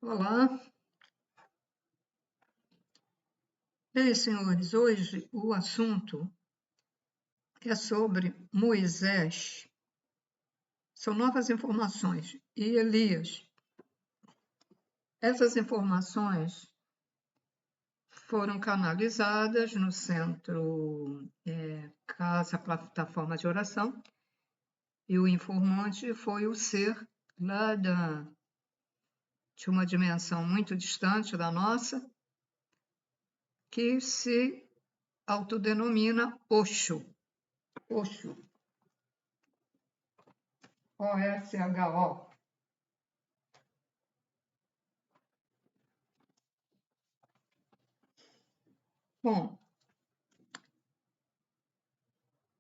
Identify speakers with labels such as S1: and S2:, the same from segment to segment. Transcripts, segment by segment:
S1: Olá. Bem, senhores, hoje o assunto é sobre Moisés. São novas informações. E Elias. Essas informações foram canalizadas no Centro Casa Plataforma de Oração, e o informante foi o ser lá de uma dimensão muito distante da nossa, que se autodenomina Osho. Osho. O-S-H-O. Bom,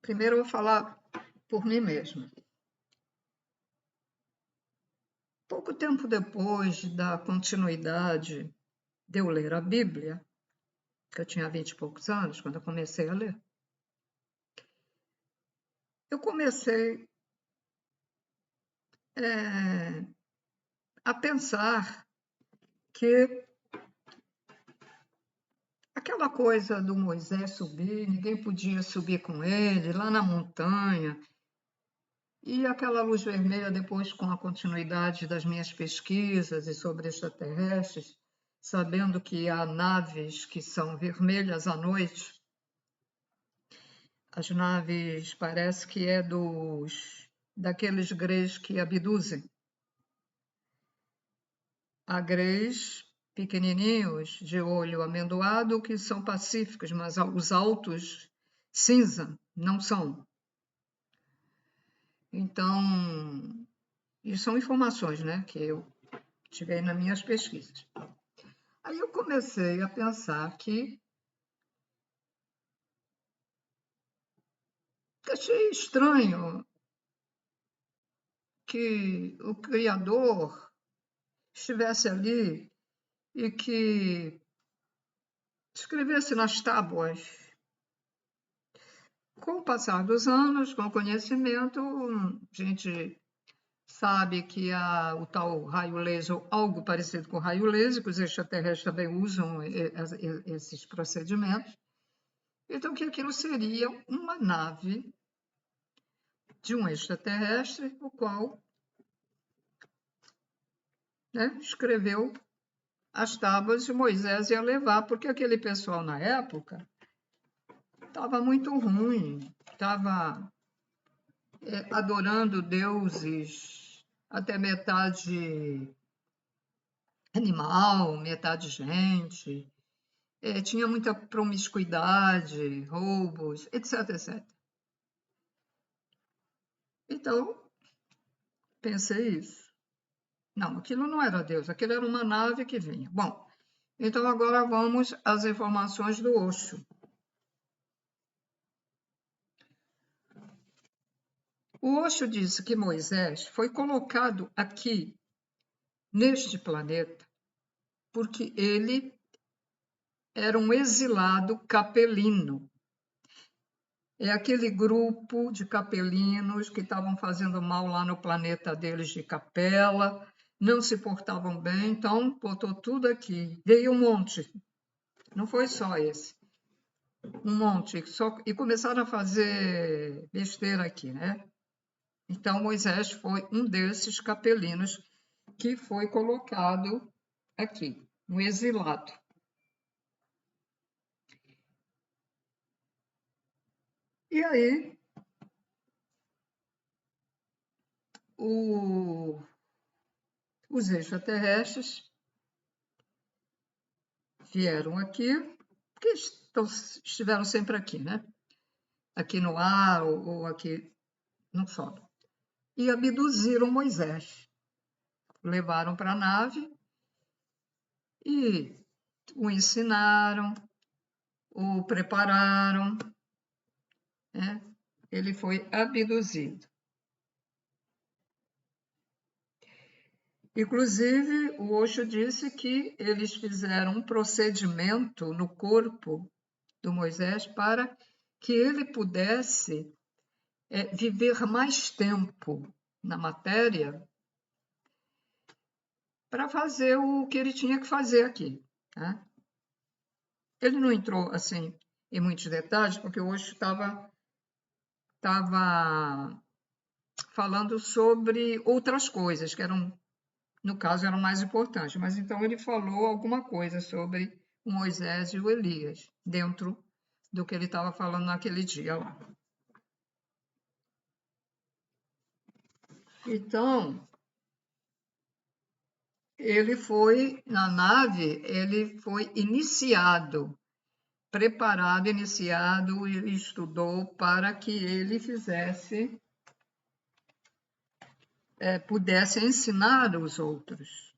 S1: primeiro eu vou falar por mim mesma. Pouco tempo depois da continuidade de eu ler a Bíblia, que eu tinha 20 e poucos anos, quando eu comecei a ler, eu comecei a pensar que aquela coisa do Moisés subir, ninguém podia subir com ele, lá na montanha, e aquela luz vermelha depois com a continuidade das minhas pesquisas e sobre extraterrestres, sabendo que há naves que são vermelhas à noite. As naves parece que é daqueles greys que abduzem. Há greys pequenininhos, de olho amendoado, que são pacíficos, mas os altos, cinza, não são. Então, isso são informações, né, que eu tive nas minhas pesquisas. Aí eu comecei a pensar que achei estranho que o Criador estivesse ali e que escrevesse nas tábuas. Com o passar dos anos, com o conhecimento, a gente sabe que há o tal raio laser, ou algo parecido com raio laser, que os extraterrestres também usam esses procedimentos. Então, que aquilo seria uma nave de um extraterrestre, o qual, né, escreveu as tábuas de Moisés ia levar, porque aquele pessoal na época estava muito ruim, estava adorando deuses até metade animal, metade gente, tinha muita promiscuidade, roubos, etc, etc. Então, pensei isso. Não, aquilo não era Deus, aquilo era uma nave que vinha. Bom, então agora vamos às informações do Osho. O Osho disse que Moisés foi colocado aqui, neste planeta, porque ele era um exilado capelino. É aquele grupo de capelinos que estavam fazendo mal lá no planeta deles de Capela, não se portavam bem, então botou tudo aqui. Veio um monte, não foi só esse, um monte, e começaram a fazer besteira aqui, né? Então Moisés foi um desses capelinos que foi colocado aqui, um exilado. E aí, os extraterrestres vieram aqui, porque estiveram sempre aqui, né? Aqui no ar ou aqui no solo. E abduziram Moisés. Levaram para a nave e o ensinaram, o prepararam, né? Ele foi abduzido. Inclusive, o Osho disse que eles fizeram um procedimento no corpo do Moisés para que ele pudesse viver mais tempo na matéria, para fazer o que ele tinha que fazer aqui, né? Ele não entrou assim em muitos detalhes, porque hoje estava falando sobre outras coisas que eram, no caso, eram mais importantes. Mas então ele falou alguma coisa sobre o Moisés e o Elias, dentro do que ele estava falando naquele dia lá. Então, ele foi, na nave, ele foi iniciado, preparado, iniciado, e estudou para que ele fizesse, pudesse ensinar os outros.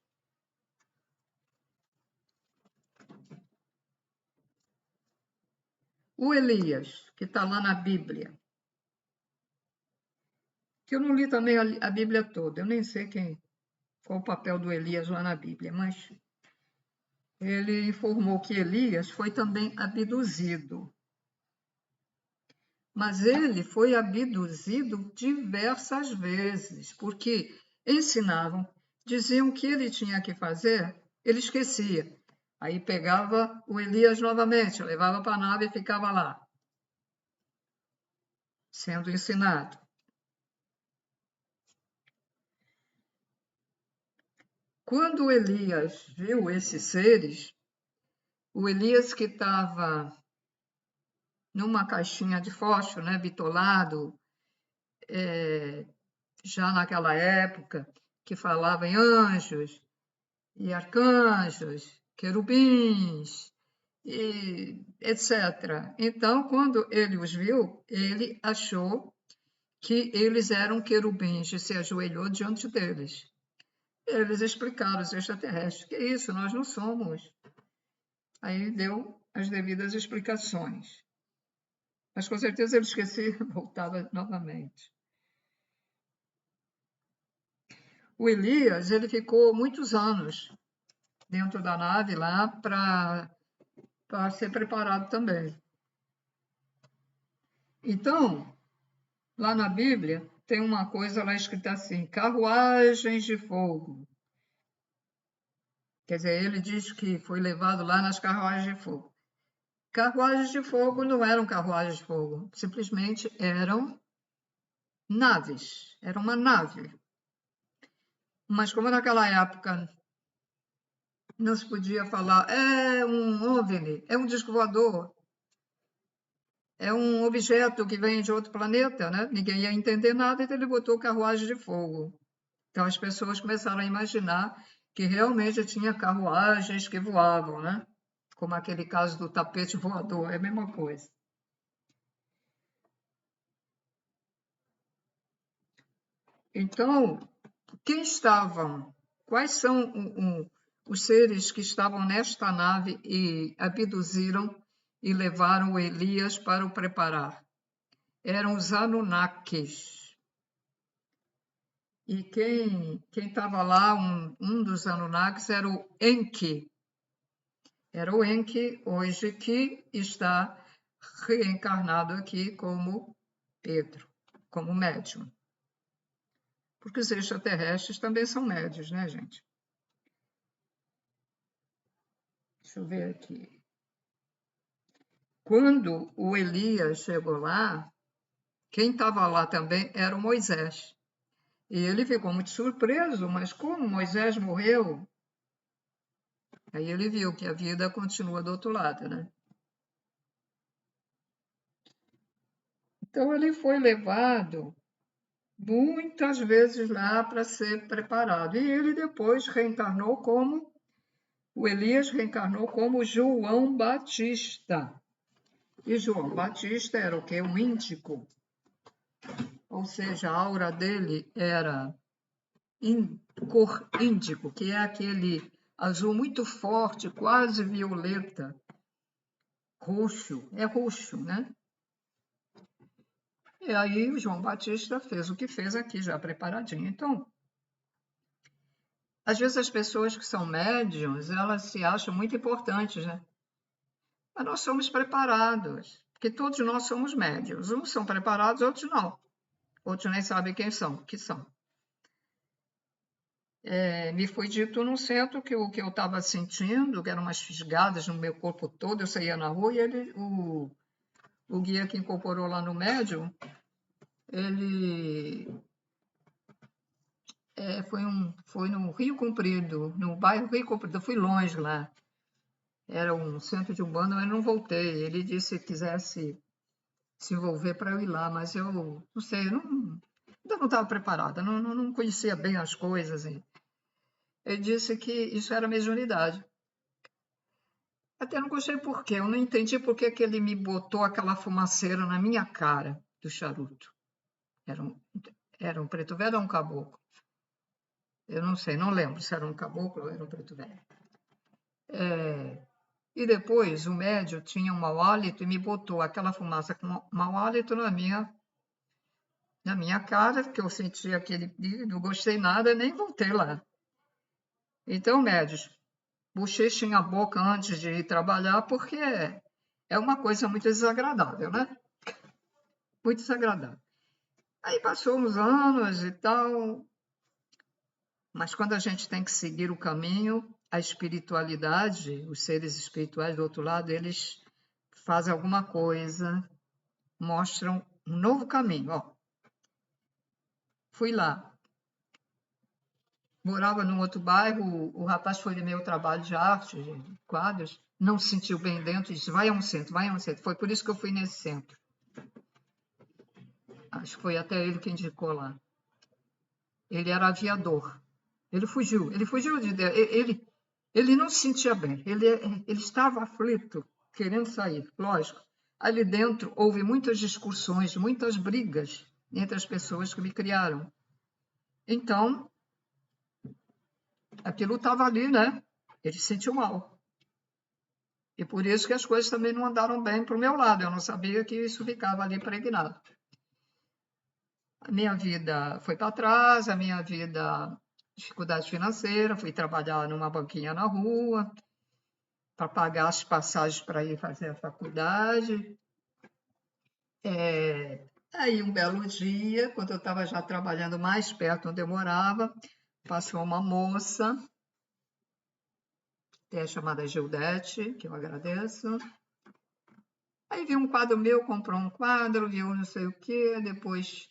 S1: O Elias, que está lá na Bíblia, que eu não li também a Bíblia toda, eu nem sei qual o papel do Elias lá na Bíblia, mas ele informou que Elias foi também abduzido. Mas ele foi abduzido diversas vezes, porque ensinavam, diziam o que ele tinha que fazer, ele esquecia. Aí pegava o Elias novamente, levava para a nave e ficava lá, sendo ensinado. Quando Elias viu esses seres, o Elias que estava numa caixinha de fósforo, né, bitolado, já naquela época, que falava em anjos e arcanjos, querubins, e etc. Então, quando ele os viu, ele achou que eles eram querubins e se ajoelhou diante deles. Eles explicaram, os extraterrestres, que isso, nós não somos. Aí deu as devidas explicações. Mas com certeza ele esquecia e voltava novamente. O Elias, ele ficou muitos anos dentro da nave lá para ser preparado também. Então, lá na Bíblia, tem uma coisa lá escrita assim: carruagens de fogo. Quer dizer, ele diz que foi levado lá nas carruagens de fogo. Carruagens de fogo não eram carruagens de fogo, simplesmente eram naves, era uma nave. Mas como naquela época não se podia falar, é um OVNI, é um disco voador, é um objeto que vem de outro planeta, né? Ninguém ia entender nada, então ele botou carruagem de fogo. Então as pessoas começaram a imaginar que realmente tinha carruagens que voavam, né? Como aquele caso do tapete voador, é a mesma coisa. Então, quais são os seres que estavam nesta nave e abduziram e levaram Elias para o preparar? Eram os Anunnakis. E quem estava lá, um dos Anunnakis, era o Enki. Era o Enki, hoje, que está reencarnado aqui como Pedro, como médium. Porque os extraterrestres também são médios, né, gente? Deixa eu ver aqui. Quando o Elias chegou lá, quem estava lá também era o Moisés. E ele ficou muito surpreso, mas como Moisés morreu? Aí ele viu que a vida continua do outro lado, né? Então ele foi levado muitas vezes lá para ser preparado. E ele depois reencarnou como, o Elias reencarnou como João Batista. E João Batista era o quê? Um índico. Ou seja, a aura dele era cor índico, que é aquele azul muito forte, quase violeta, roxo, é roxo, né? E aí o João Batista fez o que fez aqui, já preparadinho. Então, às vezes as pessoas que são médiums, elas se acham muito importantes, né? Mas nós somos preparados, porque todos nós somos médiums. Uns são preparados, outros não. Outros nem sabem quem são, que são. Me foi dito no centro que o que eu estava sentindo, que eram umas fisgadas no meu corpo todo, eu saía na rua e o guia que incorporou lá no médium, ele foi no Rio Comprido, no bairro Rio Comprido, eu fui longe lá. Era um centro de Umbanda, mas não voltei. Ele disse que quisesse se envolver para eu ir lá, mas eu não sei, ainda não estava preparada, não conhecia bem as coisas. Ele disse que isso era mediunidade. Até não gostei por quê, eu não entendi por que ele me botou aquela fumaceira na minha cara do charuto. Era um preto velho ou um caboclo? Eu não sei, não lembro se era um caboclo ou era um preto velho. E depois o médium tinha um mau hálito e me botou aquela fumaça com mau hálito na minha cara, que eu senti aquele, não gostei nada, nem voltei lá. Então, médios, bochechem a boca antes de ir trabalhar, porque é uma coisa muito desagradável, né? Muito desagradável. Aí passou uns anos e tal, mas quando a gente tem que seguir o caminho, a espiritualidade, os seres espirituais do outro lado, eles fazem alguma coisa, mostram um novo caminho. Ó, fui lá, morava num outro bairro, o rapaz foi no meu trabalho de arte, de quadros, não se sentiu bem dentro e disse, vai a um centro, vai a um centro. Foi por isso que eu fui nesse centro. Acho que foi até ele que indicou lá. Ele era aviador. Ele fugiu ele não se sentia bem, ele estava aflito, querendo sair, lógico. Ali dentro houve muitas discussões, muitas brigas entre as pessoas que me criaram. Então, aquilo estava ali, né? Ele se sentiu mal. E por isso que as coisas também não andaram bem para o meu lado. Eu não sabia que isso ficava ali impregnado. A minha vida foi para trás, a minha vida, dificuldade financeira, fui trabalhar numa banquinha na rua, para pagar as passagens para ir fazer a faculdade. Aí, um belo dia, quando eu estava já trabalhando mais perto onde eu morava, passou uma moça, chamada Gildete, que eu agradeço. Aí viu um quadro meu, comprou um quadro, viu não sei o quê, depois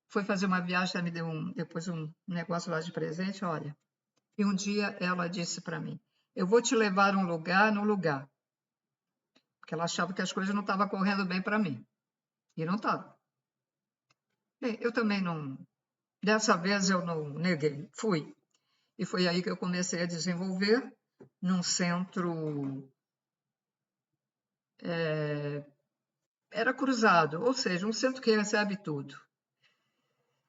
S1: foi fazer uma viagem, me deu depois um negócio lá de presente, olha. E um dia ela disse para mim, eu vou te levar no lugar. Porque ela achava que as coisas não estavam correndo bem para mim. E não estava. Bem, eu também não... Dessa vez eu não neguei, fui. E foi aí que eu comecei a desenvolver num centro... Era cruzado, ou seja, um centro que recebe tudo.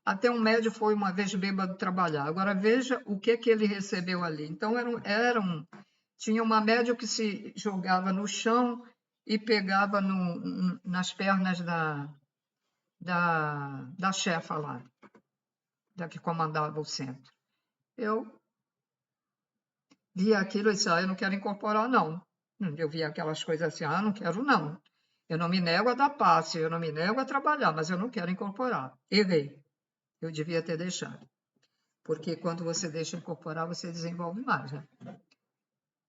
S1: Até um médium foi uma vez bêbado trabalhar. Agora veja o que ele recebeu ali. Então tinha uma médium que se jogava no chão e pegava nas pernas da chefa lá, da que comandava o centro. Eu via aquilo e disse, eu não quero incorporar, não. Eu via aquelas coisas assim, não quero, não. Eu não me nego a dar passe, eu não me nego a trabalhar, mas eu não quero incorporar. Errei. Eu devia ter deixado. Porque quando você deixa incorporar, você desenvolve mais, né?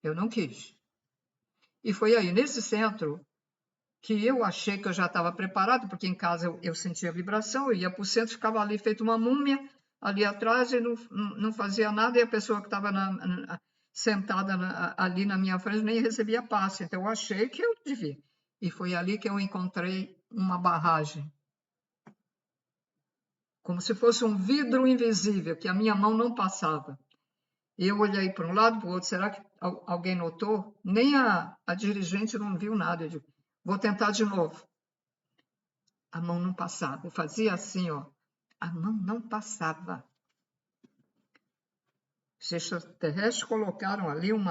S1: Eu não quis. E foi aí, nesse centro, que eu achei que eu já estava preparado, porque em casa eu sentia vibração, eu ia para o centro, ficava ali feito uma múmia, ali atrás, e não fazia nada, e a pessoa que estava sentada ali na minha frente nem recebia passe. Então, eu achei que eu devia. E foi ali que eu encontrei uma barragem. Como se fosse um vidro invisível, que a minha mão não passava. E eu olhei para um lado, para o outro, será que alguém notou? Nem a dirigente não viu nada. Eu digo, vou tentar de novo. A mão não passava. Eu fazia assim, ó. A mão não passava. Os extraterrestres colocaram ali um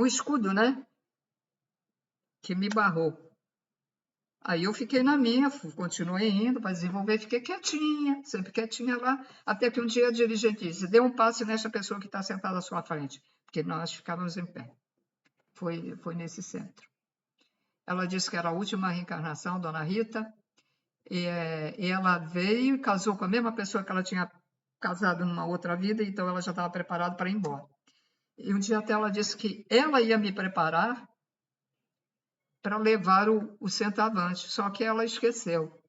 S1: escudo, né? Que me barrou. Aí eu fiquei na minha, continuei indo para desenvolver, fiquei quietinha, sempre quietinha lá, até que um dia a dirigente disse, dê um passe nessa pessoa que está sentada à sua frente, porque nós ficávamos em pé. Foi nesse centro. Ela disse que era a última reencarnação, Dona Rita. E ela veio e casou com a mesma pessoa que ela tinha casado numa outra vida, então ela já estava preparada para ir embora. E um dia até ela disse que ela ia me preparar para levar o centavante, só que ela esqueceu.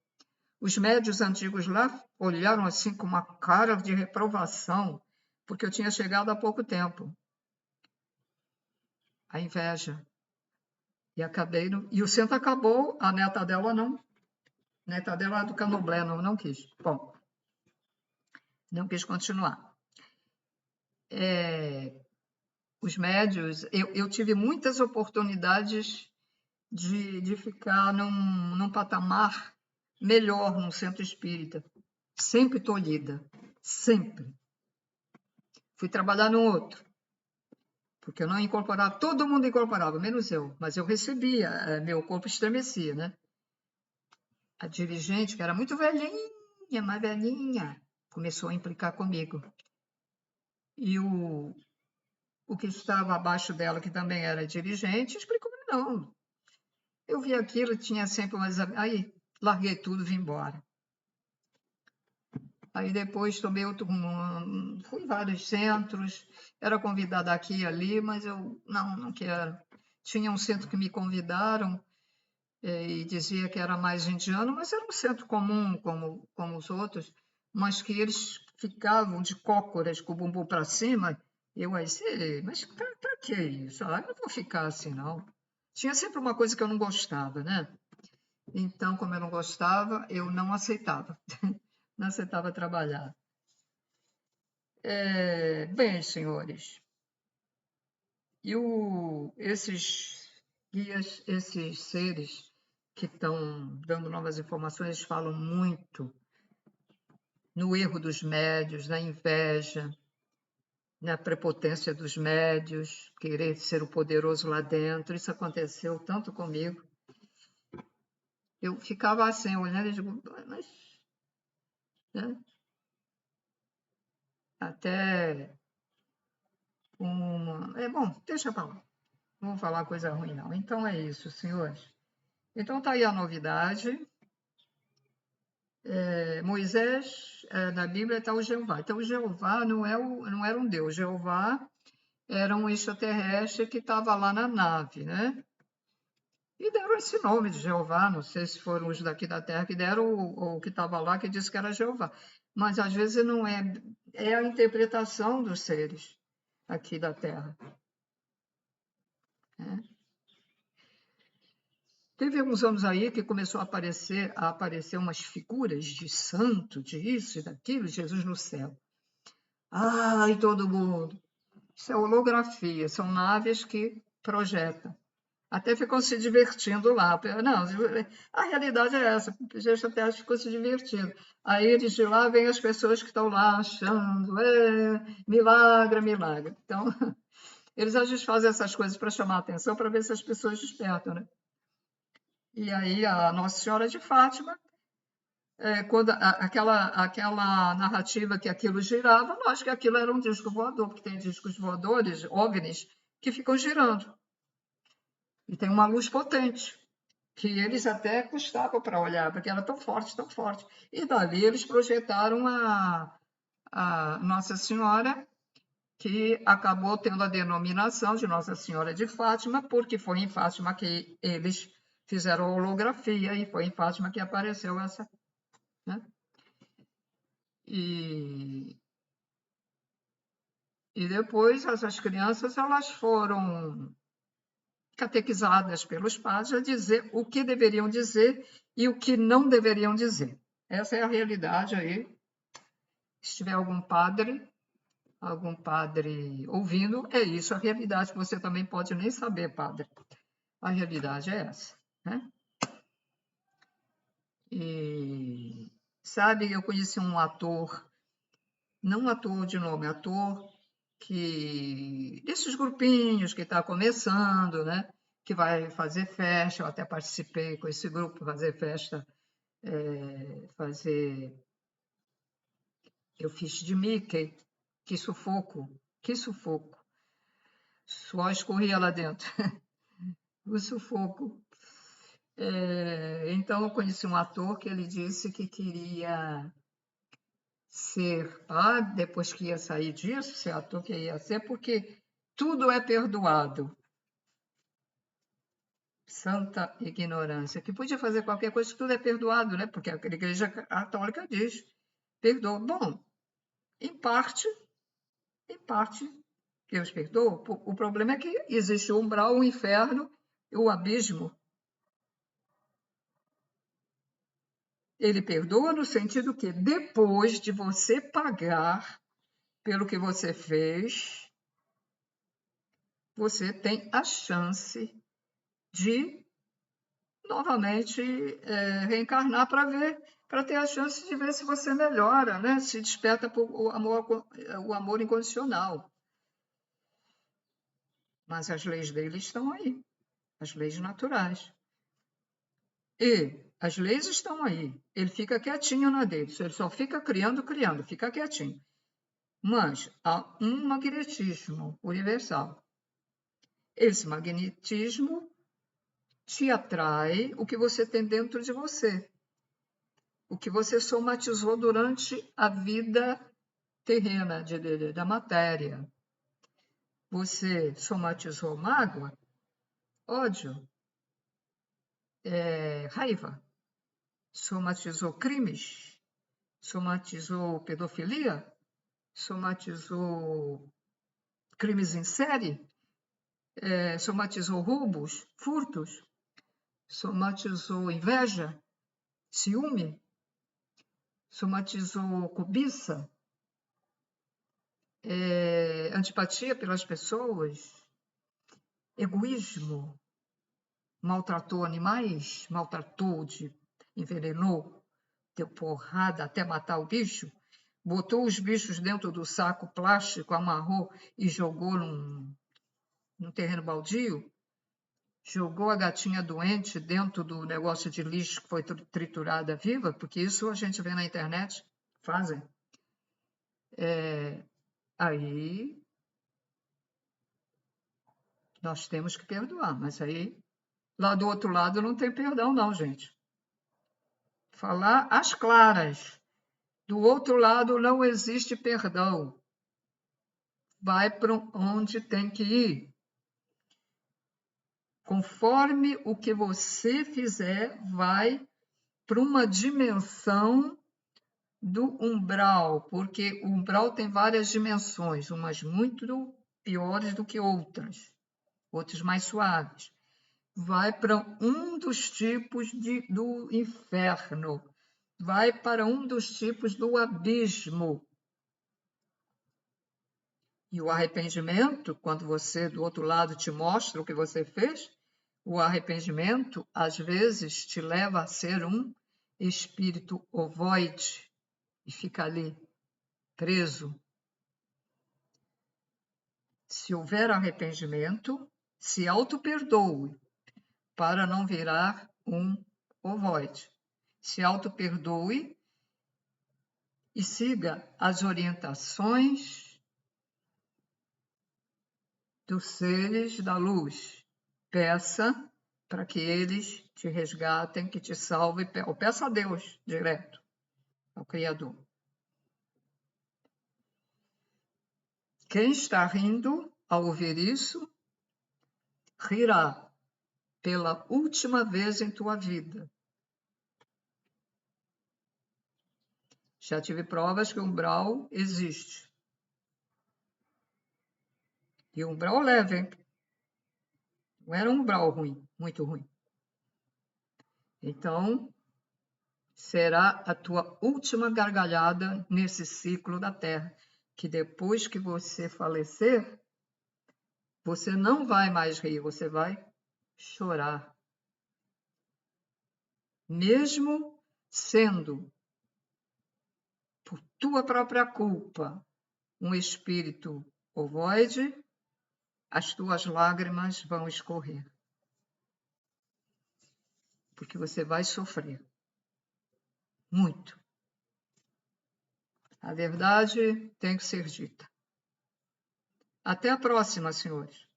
S1: Os médios antigos lá olharam assim com uma cara de reprovação, porque eu tinha chegado há pouco tempo. A inveja. E acabei. E o centro acabou, a neta dela não. A neta dela é do Candomblé, não quis. Bom, não quis continuar. Os médios, eu tive muitas oportunidades de ficar num patamar melhor no centro espírita. Sempre tolhida, sempre. Fui trabalhar no outro, porque eu não incorporava, todo mundo incorporava, menos eu, mas eu recebia, meu corpo estremecia, né? A dirigente, que era muito velhinha, mais velhinha, começou a implicar comigo. E o que estava abaixo dela, que também era dirigente, explicou: não, eu vi aquilo, tinha sempre umas... Aí larguei tudo e vim embora. Aí depois tomei outro rumo, fui em vários centros, era convidada aqui e ali, mas eu não quero. Tinha um centro que me convidaram e dizia que era mais indiano, mas era um centro comum, como os outros, mas que eles ficavam de cócoras com o bumbum para cima. Eu aí, mas para que isso? Eu não vou ficar assim, não. Tinha sempre uma coisa que eu não gostava, né? Então, como eu não gostava, eu não aceitava. Não aceitava trabalhar. Bem, senhores, e esses guias, esses seres que estão dando novas informações, eles falam muito no erro dos médios, na inveja, na prepotência dos médios, querer ser o poderoso lá dentro. Isso aconteceu tanto comigo. Eu ficava assim, olhando e digo, mas... Né? Até bom, deixa pra lá. Não vou falar coisa ruim, não. Então é isso, senhores. Então está aí a novidade. Moisés, na Bíblia, está o Jeová. Então, o Jeová não era um Deus. Jeová era um extraterrestre que estava lá na nave, né? E deram esse nome de Jeová. Não sei se foram os daqui da Terra que deram ou o que estava lá que disse que era Jeová. Mas, às vezes, não é. É a interpretação dos seres aqui da Terra. Né? Teve alguns anos aí que começou a aparecer umas figuras de santo, de isso e daquilo, Jesus no céu. Ai, todo mundo. Isso é holografia, são naves que projetam. Até ficam se divertindo lá. Não, a realidade é essa, os extraterrestres ficam se divertindo. Aí eles de lá vêm as pessoas que estão lá achando, milagre, milagre. Então, eles às vezes fazem essas coisas para chamar a atenção, para ver se as pessoas despertam, né? E aí a Nossa Senhora de Fátima, quando aquela narrativa que aquilo girava, lógico que aquilo era um disco voador, porque tem discos voadores, OVNIs, que ficam girando. E tem uma luz potente, que eles até custavam para olhar, porque era tão forte, tão forte. E dali eles projetaram a Nossa Senhora, que acabou tendo a denominação de Nossa Senhora de Fátima, porque foi em Fátima que eles fizeram a holografia e foi em Fátima que apareceu essa. Né? E depois essas crianças elas foram catequizadas pelos padres a dizer o que deveriam dizer e o que não deveriam dizer. Essa é a realidade aí. Se tiver algum padre ouvindo, é isso a realidade, que você também pode nem saber, padre. A realidade é essa. Né? E, sabe, eu conheci um ator, não ator de nome, ator desses grupinhos que está começando, né? Que vai fazer festa, eu até participei com esse grupo, fazer festa, eu fiz de Mickey, que sufoco, suor escorria lá dentro, o sufoco. Então, eu conheci um ator que ele disse que queria ser padre, depois que ia sair disso, ser ator que ia ser, porque tudo é perdoado. Santa ignorância, que podia fazer qualquer coisa, tudo é perdoado, né? Porque a Igreja Católica diz, perdoa. Bom, em parte, Deus perdoa. O problema é que existe o umbral, o inferno e o abismo. Ele perdoa no sentido que depois de você pagar pelo que você fez, você tem a chance de novamente reencarnar para ter a chance de ver se você melhora, né? Se desperta por o amor incondicional. Mas as leis dele estão aí, as leis naturais. E as leis estão aí. Ele fica quietinho na dele, ele só fica criando, fica quietinho. Mas há um magnetismo universal. Esse magnetismo te atrai o que você tem dentro de você, o que você somatizou durante a vida terrena da matéria. Você somatizou mágoa, ódio, raiva, somatizou crimes, somatizou pedofilia, somatizou crimes em série, somatizou roubos, furtos, somatizou inveja, ciúme, somatizou cobiça, antipatia pelas pessoas, egoísmo, maltratou animais, envenenou, deu porrada até matar o bicho, botou os bichos dentro do saco plástico, amarrou e jogou num terreno baldio, jogou a gatinha doente dentro do negócio de lixo que foi triturada viva, porque isso a gente vê na internet, fazem. Aí nós temos que perdoar, mas aí lá do outro lado não tem perdão não, gente. Falar às claras. Do outro lado não existe perdão. Vai para onde tem que ir. Conforme o que você fizer, vai para uma dimensão do umbral, porque o umbral tem várias dimensões, umas muito piores do que outras mais suaves. Vai para um dos tipos do inferno, vai para um dos tipos do abismo. E o arrependimento, quando você do outro lado te mostra o que você fez, o arrependimento às vezes te leva a ser um espírito ovoide e fica ali preso. Se houver arrependimento, se auto-perdoe para não virar um ovoide. Se auto-perdoe e siga as orientações dos seres da luz. Peça para que eles te resgatem, que te salvem, ou peça a Deus direto, ao Criador. Quem está rindo ao ouvir isso, rirá pela última vez em tua vida. Já tive provas que o umbral existe. E o umbral leve, hein? Não era um umbral ruim, muito ruim. Então, será a tua última gargalhada nesse ciclo da Terra, que depois que você falecer, você não vai mais rir, você vai chorar. Mesmo sendo, por tua própria culpa, um espírito ovoide, as tuas lágrimas vão escorrer. Porque você vai sofrer. Muito. A verdade tem que ser dita. Até a próxima, senhores.